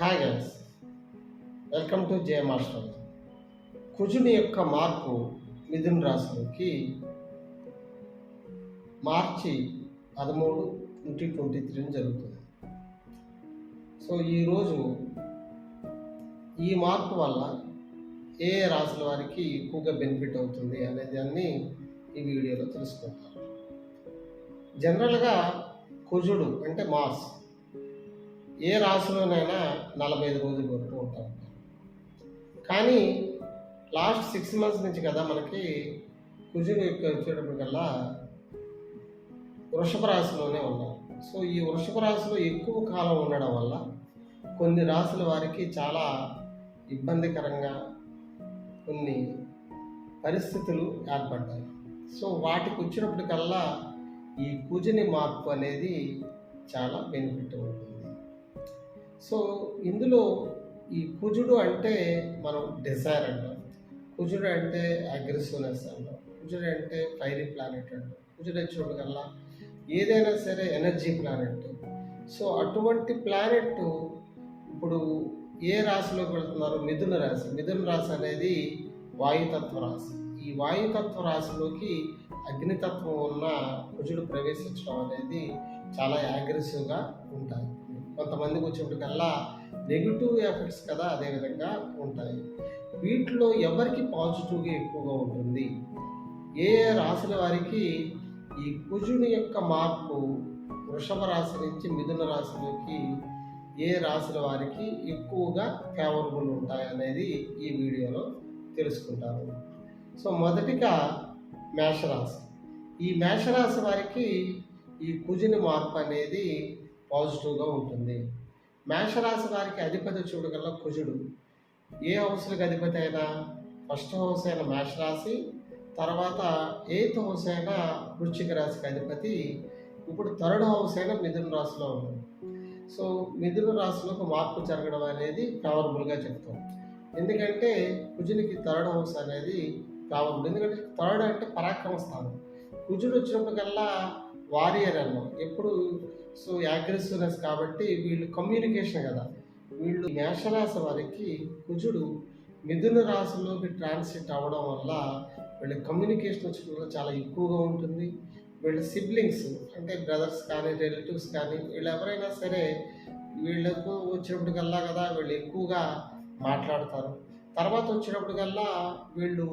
Hi guys, welcome to J master. కుజుని యొక్క మార్పు మిథున రాశిలోకి మార్చి 13, 2023 జరుగుతుంది. సో ఈరోజు ఈ మార్పు వల్ల ఏ రాశుల వారికి ఎక్కువగా బెనిఫిట్ అవుతుంది అనేది అన్ని ఈ వీడియోలో తెలుసుకుంటారు. జనరల్గా కుజుడు అంటే మార్స్ ఏ రాశిలోనైనా 45 రోజుల వరకు ఉంటాం. కానీ లాస్ట్ 6 months నుంచి కదా మనకి కుజుడు యొక్క వచ్చేటప్పటికల్లా వృషభ రాశిలోనే ఉన్నాం. సో ఈ వృషభ రాశిలో ఎక్కువ కాలం ఉండడం వల్ల కొన్ని రాశుల వారికి చాలా ఇబ్బందికరంగా కొన్ని పరిస్థితులు ఏర్పడ్డాయి. సో వాటికి వచ్చినప్పటికల్లా ఈ కుజుని మార్పు అనేది చాలా బెనిఫిట్ ఉంటుంది. సో ఇందులో ఈ కుజుడు అంటే మనం డిజైర్ అంటాం, కుజుడు అంటే అగ్రెసివ్నెస్ అంటాం, కుజుడు అంటే ఫైరీ ప్లానెట్ అంటాం. కుజుడు వచ్చినప్పటికల్లా ఏదైనా సరే ఎనర్జీ ప్లానెట్. సో అటువంటి ప్లానెట్ ఇప్పుడు ఏ రాశిలోకి వెళ్తున్నారు? మిథున రాశి. మిథున రాశి అనేది వాయుతత్వ రాశి. ఈ వాయుతత్వ రాశిలోకి అగ్నితత్వం ఉన్న కుజుడు ప్రవేశించడం అనేది చాలా అగ్రెసివ్గా ఉంటాయి. కొంతమందికి వచ్చేప్పటికల్లా నెగిటివ్ ఎఫెక్ట్స్ కదా అదేవిధంగా ఉంటాయి. వీటిలో ఎవరికి పాజిటివ్గా ఎక్కువగా ఉంటుంది? ఏ రాశుల వారికి ఈ కుజుని యొక్క మార్పు వృషభ రాశి నుంచి మిథున రాశిలోకి ఏ రాశుల వారికి ఎక్కువగా ఫేవరబుల్ ఉంటాయి అనేది ఈ వీడియోలో తెలుసుకుంటారు. సో మొదటిగా మేషరాశి. ఈ మేషరాశి వారికి ఈ కుజుని మార్పు అనేది పాజిటివ్గా ఉంటుంది. మేషరాశి వారికి అధిపతి చూడగల కుజుడు. ఏ హౌస్లకు అధిపతి అయినా ఫస్ట్ హౌస్ అయిన మేషరాశి, తర్వాత 8th హౌస్ అయిన వృశ్చిక రాశికి అధిపతి. ఇప్పుడు 3rd హౌస్ అయిన మిథున రాశిలో ఉంది. సో మిథున రాశిలోకి మార్పు జరగడం అనేది ఫేవరబుల్గా చెప్తాం. ఎందుకంటే కుజునికి 3rd హౌస్ అనేది ఫేవరబుల్. ఎందుకంటే 3rd అంటే పరాక్రమ స్థానం. కుజుడు వచ్చినప్పటికల్లా వారియర్ అన్నాం ఎప్పుడు. సో అగ్రెసివ్నెస్ కాబట్టి వీళ్ళు కమ్యూనికేషన్ కదా. వీళ్ళు మేషరాశి వారికి కుజుడు మిథున రాశిలోకి ట్రాన్సిట్ అవ్వడం వల్ల వీళ్ళ కమ్యూనికేషన్ వచ్చి చాలా ఎక్కువగా ఉంటుంది. వీళ్ళ సిబ్లింగ్స్ అంటే బ్రదర్స్ కానీ రిలేటివ్స్ కానీ వీళ్ళు ఎవరైనా సరే వీళ్ళకు వచ్చినప్పటికల్లా కదా వీళ్ళు ఎక్కువగా మాట్లాడతారు. తర్వాత వచ్చినప్పటికల్లా వీళ్ళు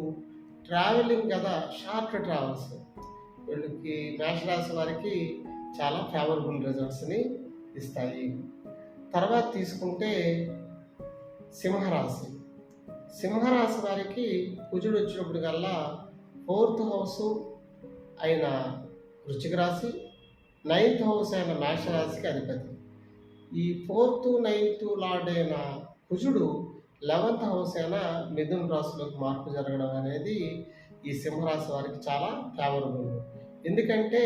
ట్రావెలింగ్ కదా, షార్ట్ ట్రావెల్స్ వీళ్ళకి మేషరాశి వారికి చాలా ఫేవరబుల్ రిజల్ట్స్ని ఇస్తాయి. తర్వాత తీసుకుంటే సింహరాశి. సింహరాశి వారికి కుజుడు వచ్చినప్పటికల్లా 4th హౌస్ అయిన వృశ్చిక రాశి, 9th హౌస్ అయిన మేషరాశికి అధిపతి. ఈ 4th, 9th లార్డ్ అయిన కుజుడు 11th హౌస్ అయిన మిథున రాశిలోకి మార్పు జరగడం అనేది ఈ సింహరాశి వారికి చాలా ఫేవరబుల్. ఎందుకంటే